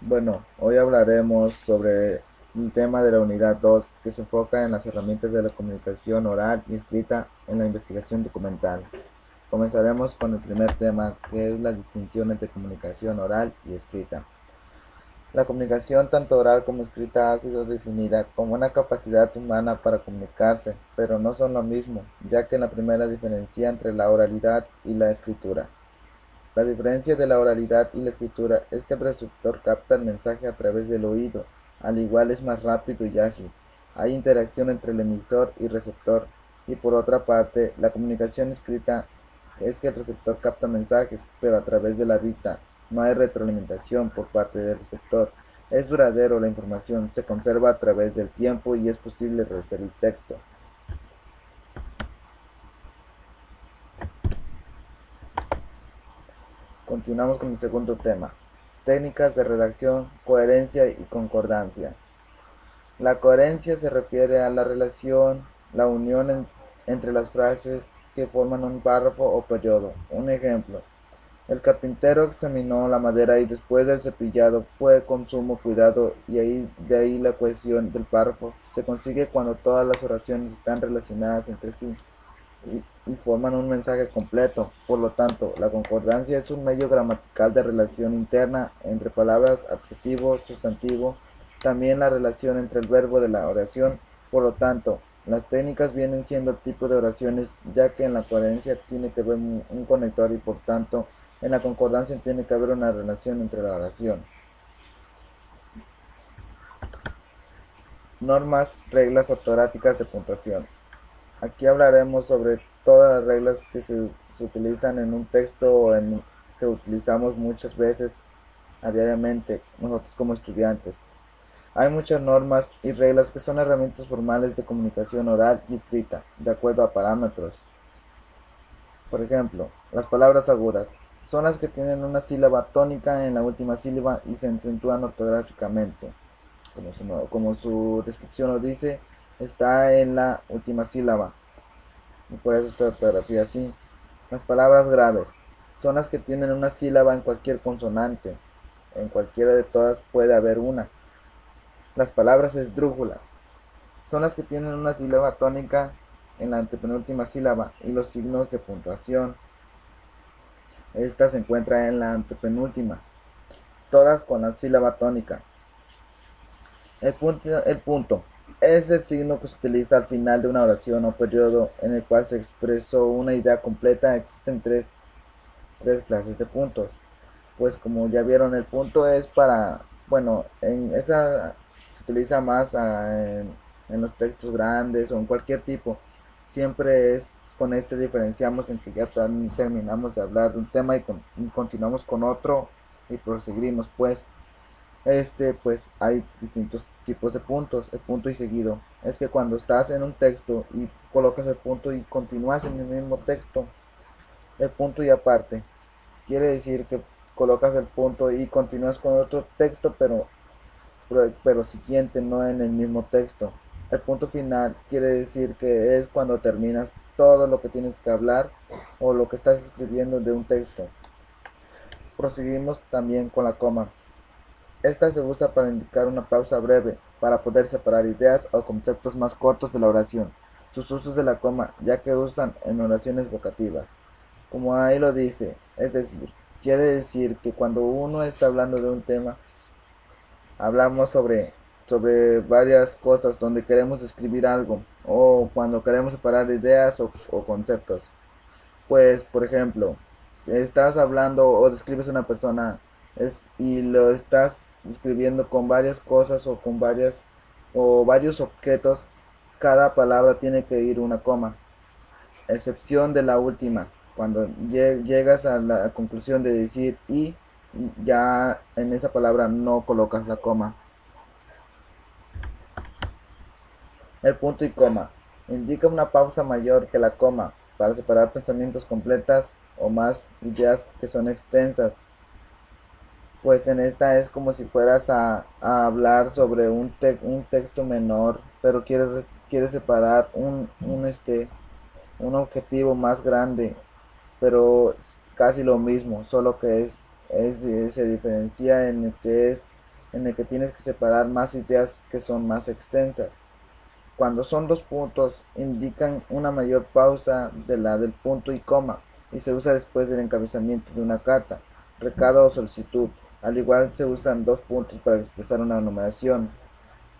Bueno, hoy hablaremos sobre el tema de la unidad 2 que se enfoca en las herramientas de la comunicación oral y escrita en la investigación documental. Comenzaremos con el primer tema, que es la distinción entre comunicación oral y escrita. La comunicación tanto oral como escrita ha sido definida como una capacidad humana para comunicarse, pero no son lo mismo, ya que la primera diferencia entre la oralidad y la escritura. La diferencia de la oralidad y la escritura es que el receptor capta el mensaje a través del oído, al igual es más rápido y ágil. Hay interacción entre el emisor y receptor, y por otra parte, la comunicación escrita es que el receptor capta mensajes, pero a través de la vista. No hay retroalimentación por parte del receptor. Es duradero la información, se conserva a través del tiempo y es posible rehacer el texto. Continuamos con el segundo tema. Técnicas de redacción, coherencia y concordancia. La coherencia se refiere a la relación, la unión entre las frases que forman un párrafo o periodo. Un ejemplo. El carpintero examinó la madera y después del cepillado fue con sumo cuidado y de ahí la cohesión del párrafo se consigue cuando todas las oraciones están relacionadas entre sí y forman un mensaje completo. Por lo tanto, la concordancia es un medio gramatical de relación interna entre palabras, adjetivo, sustantivo, también la relación entre el verbo de la oración. Por lo tanto, las técnicas vienen siendo el tipo de oraciones, ya que en la coherencia tiene que haber un conector y por tanto en la concordancia tiene que haber una relación entre la oración. Normas, reglas ortográficas de puntuación. Aquí hablaremos sobre todas las reglas que se utilizan en un texto que utilizamos muchas veces diariamente nosotros como estudiantes. Hay muchas normas y reglas que son herramientas formales de comunicación oral y escrita, de acuerdo a parámetros. Por ejemplo, las palabras agudas son las que tienen una sílaba tónica en la última sílaba y se acentúan ortográficamente. Como su descripción lo dice, está en la última sílaba y por eso se ortografía así. Las palabras graves son las que tienen una sílaba en cualquier consonante. En cualquiera de todas puede haber una. Las palabras esdrújulas son las que tienen una sílaba tónica en la antepenúltima sílaba y los signos de puntuación. Esta se encuentra en la antepenúltima, todas con la sílaba tónica. El punto es el signo que se utiliza al final de una oración o periodo en el cual se expresó una idea completa. Existen tres clases de puntos. Pues como ya vieron, el punto es para, bueno, en esa se utiliza más en los textos grandes o en cualquier tipo. Siempre es con este diferenciamos en que ya terminamos de hablar de un tema y continuamos con otro y proseguimos pues. Pues hay distintos tipos de puntos. El punto y seguido es que cuando estás en un texto y colocas el punto y continúas en el mismo texto, el punto y aparte quiere decir que colocas el punto y continúas con otro texto, pero siguiente, no en el mismo texto. El punto final quiere decir que es cuando terminas todo lo que tienes que hablar o lo que estás escribiendo de un texto. Proseguimos también con la coma. Esta se usa para indicar una pausa breve, para poder separar ideas o conceptos más cortos de la oración. Sus usos de la coma, ya que usan en oraciones vocativas. Como ahí lo dice, es decir, quiere decir que cuando uno está hablando de un tema, hablamos sobre varias cosas donde queremos escribir algo o cuando queremos separar ideas o conceptos. Pues, por ejemplo, estás hablando o describes a una persona y lo estás describiendo con varias cosas o con varios objetos, cada palabra tiene que ir una coma, excepción de la última, cuando llegas a la conclusión de decir y ya en esa palabra no colocas la coma. El punto y coma indica una pausa mayor que la coma para separar pensamientos completas o más ideas que son extensas. Pues en esta es como si fueras a hablar sobre un texto menor, pero quieres separar un objetivo más grande, pero casi lo mismo, solo que se diferencia en el que es en el que tienes que separar más ideas que son más extensas. Cuando son dos puntos, indican una mayor pausa de la del punto y coma, y se usa después del encabezamiento de una carta, recado o solicitud. Al igual se usan dos puntos para expresar una numeración.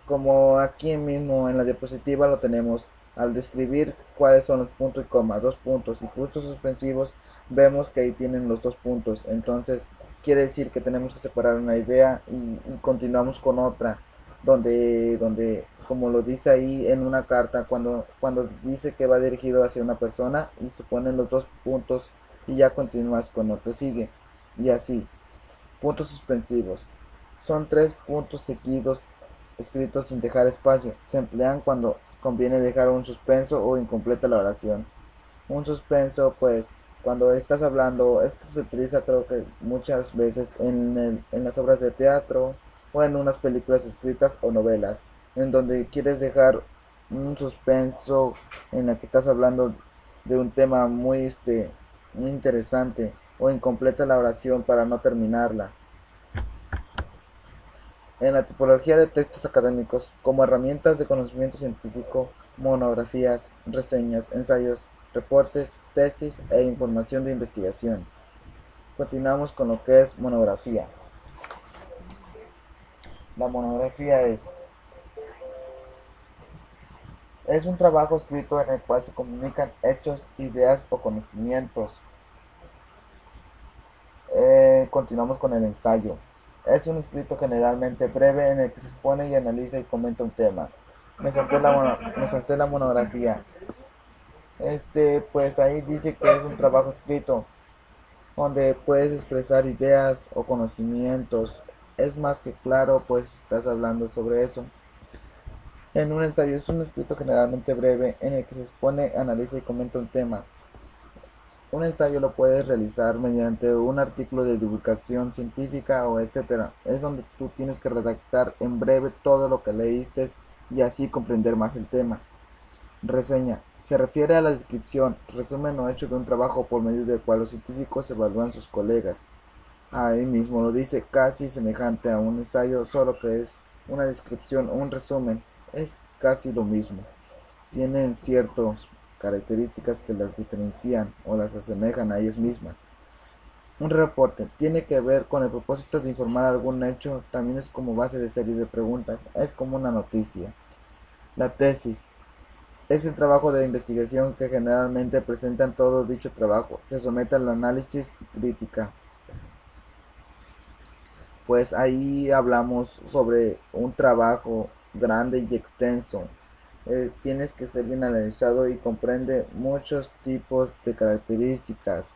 Como aquí mismo en la diapositiva lo tenemos, al describir cuáles son los puntos y coma, dos puntos y puntos suspensivos, vemos que ahí tienen los dos puntos. Entonces quiere decir que tenemos que separar una idea y continuamos con otra, donde como lo dice ahí en una carta, cuando dice que va dirigido hacia una persona y se ponen los dos puntos y ya continúas con lo que sigue. Y así. Puntos suspensivos. Son tres puntos seguidos escritos sin dejar espacio. Se emplean cuando conviene dejar un suspenso o incompleta la oración. Un suspenso, pues, cuando estás hablando, esto se utiliza creo que muchas veces en las obras de teatro o en unas películas escritas o novelas, en donde quieres dejar un suspenso en la que estás hablando de un tema muy interesante o incompleta la oración para no terminarla. En la tipología de textos académicos, como herramientas de conocimiento científico, monografías, reseñas, ensayos, reportes, tesis e información de investigación. Continuamos con lo que es monografía. La monografía es un trabajo escrito en el cual se comunican hechos, ideas o conocimientos. Continuamos con el ensayo. Es un escrito generalmente breve en el que se expone y analiza y comenta un tema. Me salté la monografía. Pues ahí dice que es un trabajo escrito donde puedes expresar ideas o conocimientos. Es más que claro, pues estás hablando sobre eso. En un ensayo es un escrito generalmente breve en el que se expone, analiza y comenta un tema. Un ensayo lo puedes realizar mediante un artículo de divulgación científica o etcétera. Es donde tú tienes que redactar en breve todo lo que leíste y así comprender más el tema. Reseña. Se refiere a la descripción, resumen o hecho de un trabajo por medio del cual los científicos evalúan sus colegas. Ahí mismo lo dice, casi semejante a un ensayo, solo que es una descripción o un resumen. Es casi lo mismo. Tienen ciertas características que las diferencian o las asemejan a ellas mismas. Un reporte tiene que ver con el propósito de informar algún hecho, también es como base de series de preguntas, es como una noticia. La tesis es el trabajo de investigación que generalmente presenta en todo dicho trabajo. Se somete al análisis y crítica. Pues ahí hablamos sobre un trabajo grande y extenso. Tienes que ser bien analizado y comprende muchos tipos de características.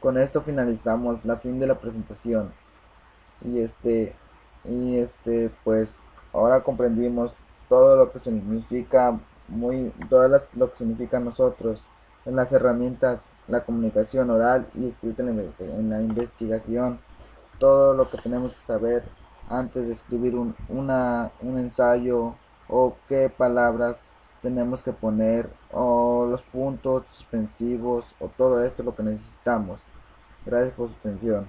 Con esto finalizamos la fin de la presentación. Y pues ahora comprendimos todo lo que significa lo que significa nosotros en las herramientas, la comunicación oral y escrita en la investigación, todo lo que tenemos que saber antes de escribir un ensayo o qué palabras tenemos que poner o los puntos suspensivos o todo esto lo que necesitamos. Gracias por su atención.